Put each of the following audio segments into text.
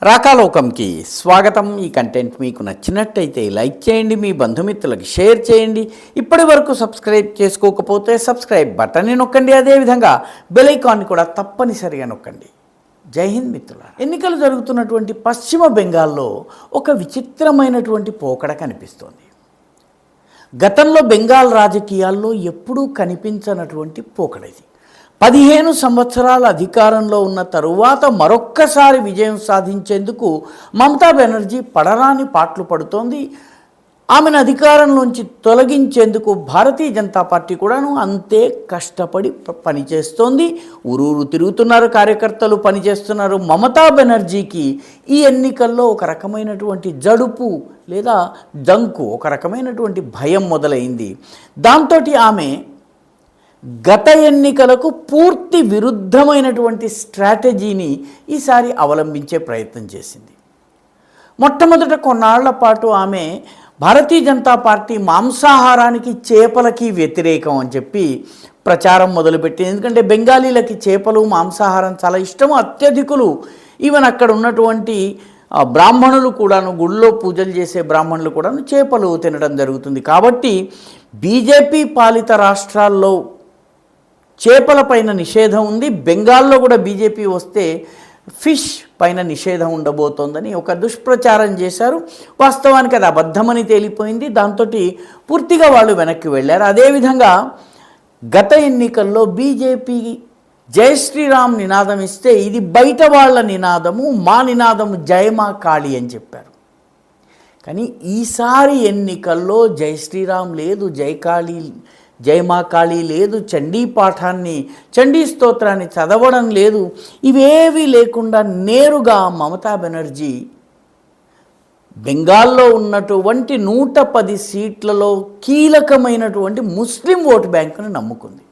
రాకాలోకంకి స్వాగతం. ఈ కంటెంట్ మీకు నచ్చినట్టయితే లైక్ చేయండి, మీ బంధుమిత్రులకు షేర్ చేయండి. ఇప్పటి వరకు సబ్స్క్రైబ్ చేసుకోకపోతే సబ్స్క్రైబ్ బటన్ని నొక్కండి. అదేవిధంగా బెల్ ఐకాన్ని కూడా తప్పనిసరిగా నొక్కండి. జై హింద్ మిత్రులారా. ఎన్నికలు జరుగుతున్నటువంటి పశ్చిమ బెంగాల్లో ఒక విచిత్రమైనటువంటి పోకడ కనిపిస్తోంది. గతంలో బెంగాల్ రాజకీయాల్లో ఎప్పుడూ కనిపించనటువంటి పోకడ ఇది. 15 సంవత్సరాల అధికారంలో ఉన్న తరువాత మరొక్కసారి విజయం సాధించేందుకు మమతా బెనర్జీ పడరాని పాట్లు పడుతోంది. ఆమెను అధికారంలోంచి తొలగించేందుకు భారతీయ జనతా పార్టీ కూడాను అంతే కష్టపడి పనిచేస్తోంది. ఊరూరు తిరుగుతున్నారు, కార్యకర్తలు పనిచేస్తున్నారు. మమతా బెనర్జీకి ఈ ఎన్నికల్లో ఒక రకమైనటువంటి జడుపు లేదా జంకు, ఒక రకమైనటువంటి భయం మొదలైంది. దాంతో ఆమె గత ఎన్నికలకు పూర్తి విరుద్ధమైనటువంటి స్ట్రాటజీని ఈసారి అవలంబించే ప్రయత్నం చేసింది. మొట్టమొదట కొన్నాళ్ల పాటు ఆమె భారతీయ జనతా పార్టీ మాంసాహారానికి, చేపలకి వ్యతిరేకం అని చెప్పి ప్రచారం మొదలుపెట్టింది. ఎందుకంటే బెంగాలీలకి చేపలు, మాంసాహారం చాలా ఇష్టము. అత్యధికులు ఈవెన్ అక్కడ ఉన్నటువంటి బ్రాహ్మణులు కూడాను, గుళ్ళో పూజలు చేసే బ్రాహ్మణులు కూడాను చేపలు తినడం జరుగుతుంది. కాబట్టి బీజేపీ పాలిత రాష్ట్రాల్లో చేపల పైన నిషేధం ఉంది. బెంగాల్లో కూడా బీజేపీ వస్తే ఫిష్ పైన నిషేధం ఉండబోతోందని ఒక దుష్ప్రచారం చేశారు. వాస్తవానికి అది అబద్ధమని తేలిపోయింది. దాంతో పూర్తిగా వాళ్ళు వెనక్కి వెళ్ళారు. అదేవిధంగా గత ఎన్నికల్లో బీజేపీ జై శ్రీరామ్ నినాదం ఇస్తే ఇది బయట వాళ్ళ నినాదము, మా నినాదము జయమా కాళీ అని చెప్పారు. కానీ ఈసారి ఎన్నికల్లో జై శ్రీరామ్ లేదు, జై మా కాళీ లేదు, చండీ పాఠాన్ని, చండీ స్తోత్రాన్ని చదవడం లేదు. ఇవేవీ లేకుండా నేరుగా మమతా బెనర్జీ బెంగాల్లో ఉన్నటువంటి 110 సీట్లలో కీలకమైనటువంటి ముస్లిం ఓటు బ్యాంకును నమ్ముకుంది.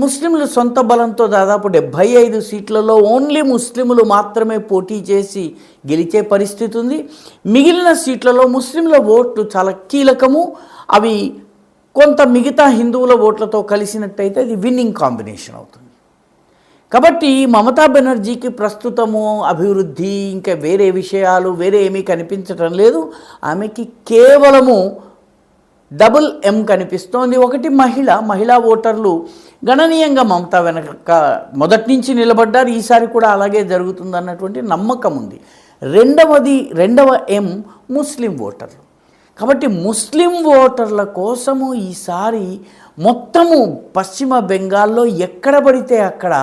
ముస్లింలు సొంత బలంతో దాదాపు 75 సీట్లలో ఓన్లీ ముస్లింలు మాత్రమే పోటీ చేసి గెలిచే పరిస్థితి ఉంది. మిగిలిన సీట్లలో ముస్లింల ఓట్లు చాలా కీలకము. అవి కొంత మిగతా హిందువుల ఓట్లతో కలిసినట్టయితే అది విన్నింగ్ కాంబినేషన్ అవుతుంది. కాబట్టి మమతా బెనర్జీకి ప్రస్తుతము అభివృద్ధి, ఇంకా వేరే విషయాలు వేరే ఏమీ కనిపించటం లేదు. ఆమెకి కేవలము డబుల్ ఎం కనిపిస్తోంది. ఒకటి మహిళా ఓటర్లు గణనీయంగా మమతా వెనక మొదటి నుంచి నిలబడ్డారు. ఈసారి కూడా అలాగే జరుగుతుందన్నటువంటి నమ్మకం ఉంది. రెండవ ఎం ముస్లిం ఓటర్లు. కాబట్టి ముస్లిం ఓటర్ల కోసము ఈసారి మొత్తము పశ్చిమ బెంగాల్లో ఎక్కడ పడితే అక్కడ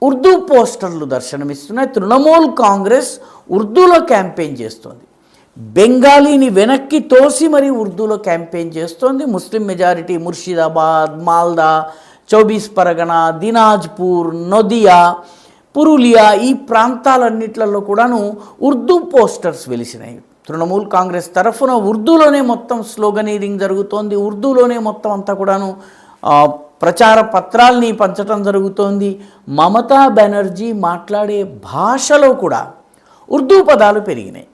ఉర్దూ పోస్టర్లు దర్శనమిస్తున్నాయి. తృణమూల్ కాంగ్రెస్ ఉర్దూలో క్యాంపెయిన్ చేస్తోంది. బెంగాలీని వెనక్కి తోసి మరీ ఉర్దూలో క్యాంపెయిన్ చేస్తోంది. ముస్లిం మెజారిటీ ముర్షిదాబాద్, మాల్దా, 24 పరగనా, దినాజ్పూర్, నొదియా, పురులియా ఈ ప్రాంతాలన్నిట్లలో కూడాను ఉర్దూ పోస్టర్స్ వెలిసినాయి. తృణమూల్ కాంగ్రెస్ తరఫున ఉర్దూలోనే మొత్తం స్లోగనీరింగ్ జరుగుతోంది. ఉర్దూలోనే మొత్తం అంతా కూడాను ప్రచార పత్రాల్ని పంచటం జరుగుతోంది. మమతా బెనర్జీ మాట్లాడే భాషలో కూడా ఉర్దూ పదాలు పెరిగినాయి.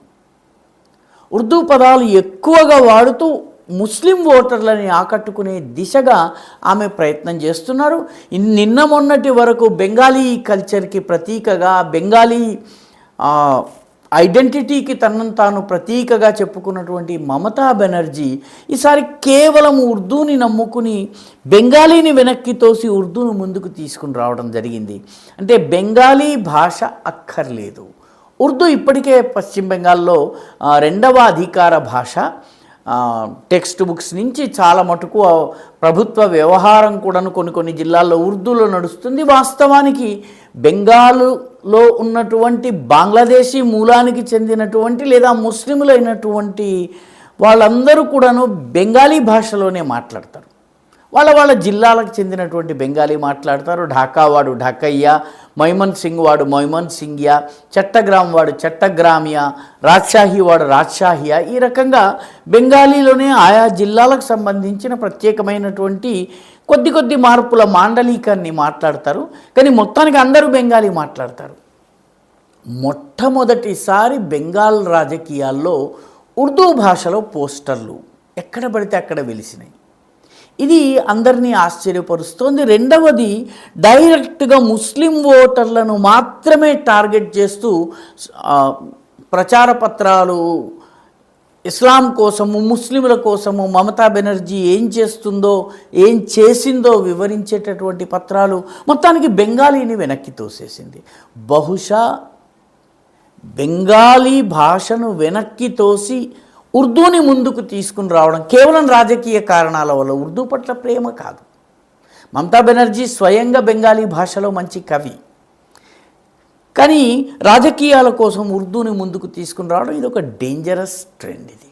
ఉర్దూ పదాలు ఎక్కువగా వాడుతూ ముస్లిం ఓటర్లని ఆకట్టుకునే దిశగా ఆమె ప్రయత్నం చేస్తున్నారు. నిన్న మొన్నటి వరకు బెంగాలీ కల్చర్కి ప్రతీకగా, బెంగాలీ ఐడెంటిటీకి తనను తాను ప్రతీకగా చెప్పుకున్నటువంటి మమతా బెనర్జీ ఈసారి కేవలం ఉర్దూని నమ్ముకుని బెంగాలీని వెనక్కి తోసి ఉర్దూను ముందుకు తీసుకుని రావడం జరిగింది. అంటే బెంగాలీ భాష అక్కర్లేదు. ఉర్దూ ఇప్పటికే పశ్చిమ బెంగాల్లో 2వ అధికార భాష. టెక్స్ట్ బుక్స్ నుంచి చాలా మటుకు ప్రభుత్వ వ్యవహారం కూడాను కొన్ని జిల్లాల్లో ఉర్దూలో నడుస్తుంది. వాస్తవానికి బెంగాల్లో ఉన్నటువంటి బంగ్లాదేశీ మూలానికి చెందినటువంటి లేదా ముస్లింలైనటువంటి వాళ్ళందరూ కూడాను బెంగాలీ భాషలోనే మాట్లాడతారు. వాళ్ళ జిల్లాలకు చెందినటువంటి బెంగాలీ మాట్లాడతారు. ఢాకా వాడు ఢాకయ్య, మైమన్ సింగ్ వాడు మైమన్ సింగ్యా, చట్టగ్రామ్ వాడు చట్టగ్రామియా, రాజ్షాహి వాడు రాజ్షాహియా. ఈ రకంగా బెంగాలీలోనే ఆయా జిల్లాలకు సంబంధించిన ప్రత్యేకమైనటువంటి కొద్ది మార్పుల మాండలికాన్ని మాట్లాడతారు. కానీ మొత్తానికి అందరూ బెంగాలీ మాట్లాడతారు. మొట్టమొదటిసారి బెంగాల్ రాజకీయాల్లో ఉర్దూ భాషలో పోస్టర్లు ఎక్కడ పడితే అక్కడ వెలిసినాయి. ఇది అందరినీ ఆశ్చర్యపరుస్తోంది. రెండవది, డైరెక్ట్గా ముస్లిం ఓటర్లను మాత్రమే టార్గెట్ చేస్తూ ప్రచార పత్రాలు ఇస్లాం కోసము, ముస్లింల కోసము మమతా బెనర్జీ ఏం చేస్తుందో, ఏం చేసిందో వివరించేటటువంటి పత్రాలు మొత్తానికి బెంగాలీని వెనక్కి తోసేసింది. బహుశా బెంగాలీ భాషను వెనక్కి తోసి ఉర్దూని ముందుకు తీసుకుని రావడం కేవలం రాజకీయ కారణాల వల్ల, ఉర్దూ పట్ల ప్రేమ కాదు. మమతా బెనర్జీ స్వయంగా బెంగాలీ భాషలో మంచి కవి, కానీ రాజకీయాల కోసం ఉర్దూని ముందుకు తీసుకుని రావడం ఇది ఒక డేంజరస్ ట్రెండ్. ఇది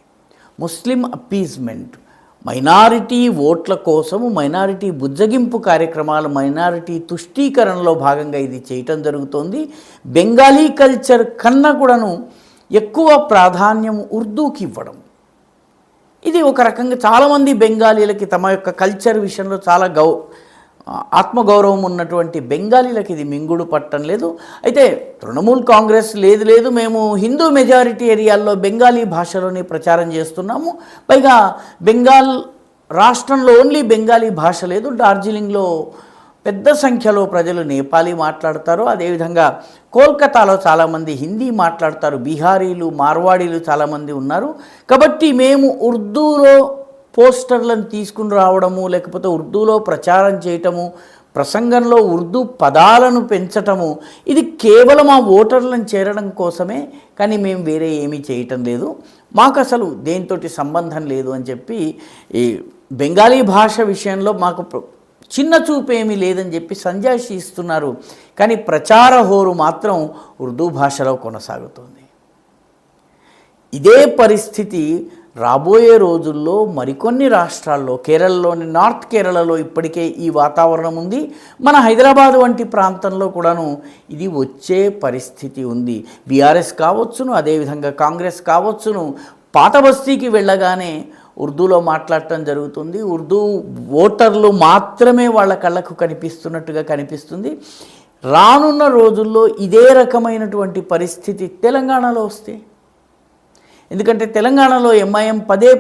ముస్లిం అప్పీజ్మెంట్, మైనారిటీ ఓట్ల కోసము మైనారిటీ బుజ్జగింపు కార్యక్రమాలు, మైనారిటీ తుష్టీకరణలో భాగంగా ఇది చేయటం జరుగుతోంది. బెంగాలీ కల్చర్ కన్నా కూడాను ఎక్కువ ప్రాధాన్యం ఉర్దూకి ఇవ్వడం. ఇది ఒక రకంగా చాలామంది బెంగాలీలకి తమ యొక్క కల్చర్ విషయంలో చాలా ఆత్మగౌరవం ఉన్నటువంటి బెంగాలీలకు ఇది మింగుడు పట్టం లేదు. అయితే తృణమూల్ కాంగ్రెస్ లేదు మేము హిందూ మెజారిటీ ఏరియాల్లో బెంగాలీ భాషలోనే ప్రచారం చేస్తున్నాము, పైగా బెంగాల్ రాష్ట్రంలో ఓన్లీ బెంగాలీ భాష లేదు, డార్జిలింగ్లో పెద్ద సంఖ్యలో ప్రజలు నేపాలీ మాట్లాడతారు, అదేవిధంగా కోల్కతాలో చాలామంది హిందీ మాట్లాడతారు, బీహారీలు, మార్వాడీలు చాలామంది ఉన్నారు, కాబట్టి మేము ఉర్దూలో పోస్టర్లను తీసుకుని రావడము, లేకపోతే ఉర్దూలో ప్రచారం చేయటము, ప్రసంగంలో ఉర్దూ పదాలను పెంచటము, ఇది కేవలం ఆ ఓటర్లను చేరడం కోసమే, కానీ మేము వేరే ఏమీ చేయటం లేదు, మాకు అసలు దేనితోటి సంబంధం లేదు అని చెప్పి ఈ బెంగాలీ భాష విషయంలో మాకు చిన్న చూపేమీ లేదని చెప్పి సంజాయిషి ఇస్తున్నారు. కానీ ప్రచార హోరు మాత్రం ఉర్దూ భాషలో కొనసాగుతుంది. ఇదే పరిస్థితి రాబోయే రోజుల్లో మరికొన్ని రాష్ట్రాల్లో, కేరళలోని నార్త్ కేరళలో ఇప్పటికే ఈ వాతావరణం ఉంది, మన హైదరాబాద్ వంటి ప్రాంతంలో కూడాను ఇది వచ్చే పరిస్థితి ఉంది. బీఆర్ఎస్ కావచ్చును, అదేవిధంగా కాంగ్రెస్ కావచ్చును, పాత బస్తీకి వెళ్ళగానే ఉర్దూలో మాట్లాడటం జరుగుతుంది. ఉర్దూ ఓటర్లు మాత్రమే వాళ్ళ కళ్ళకు కనిపిస్తున్నట్టుగా కనిపిస్తుంది. రానున్న రోజుల్లో ఇదే రకమైనటువంటి పరిస్థితి తెలంగాణలో వస్తే, ఎందుకంటే తెలంగాణలో ఎంఐఎం పదే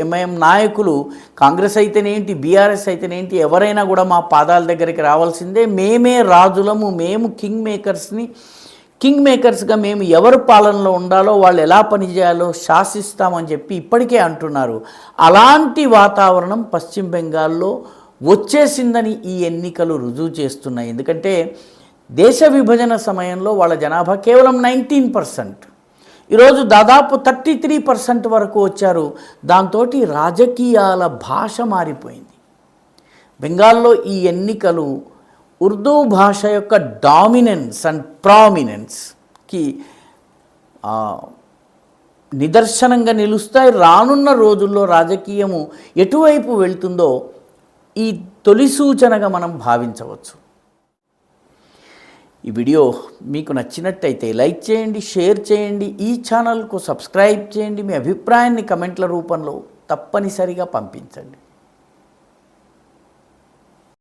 ఎంఐఎం నాయకులు, కాంగ్రెస్ అయితేనేంటి, బీఆర్ఎస్ అయితేనేంటి, ఎవరైనా కూడా మా పాదాల దగ్గరికి రావాల్సిందే, మేమే రాజులము, మేము కింగ్ మేకర్స్గా మేము ఎవరు పాలనలో ఉండాలో, వాళ్ళు ఎలా పనిచేయాలో శాసిస్తామని చెప్పి ఇప్పటికే అంటున్నారు. అలాంటి వాతావరణం పశ్చిమ బెంగాల్లో వచ్చేసిందని ఈ ఎన్నికలు రుజువు చేస్తున్నాయి. ఎందుకంటే దేశ విభజన సమయంలో వాళ్ళ జనాభా కేవలం 19%, ఈరోజు దాదాపు 33% వరకు వచ్చారు. దాంతో రాజకీయాల భాష మారిపోయింది. బెంగాల్లో ఈ ఎన్నికలు ఉర్దూ భాష యొక్క డామినెన్స్ అండ్ ప్రామినెన్స్కి నిదర్శనంగా నిలుస్తాయి. రానున్న రోజుల్లో రాజకీయము ఎటువైపు వెళ్తుందో ఈ తొలి సూచనగా మనం భావించవచ్చు. ఈ వీడియో మీకు నచ్చినట్టయితే లైక్ చేయండి, షేర్ చేయండి, ఈ ఛానల్కు సబ్స్క్రైబ్ చేయండి, మీ అభిప్రాయాన్ని కమెంట్ల రూపంలో తప్పనిసరిగా పంపించండి.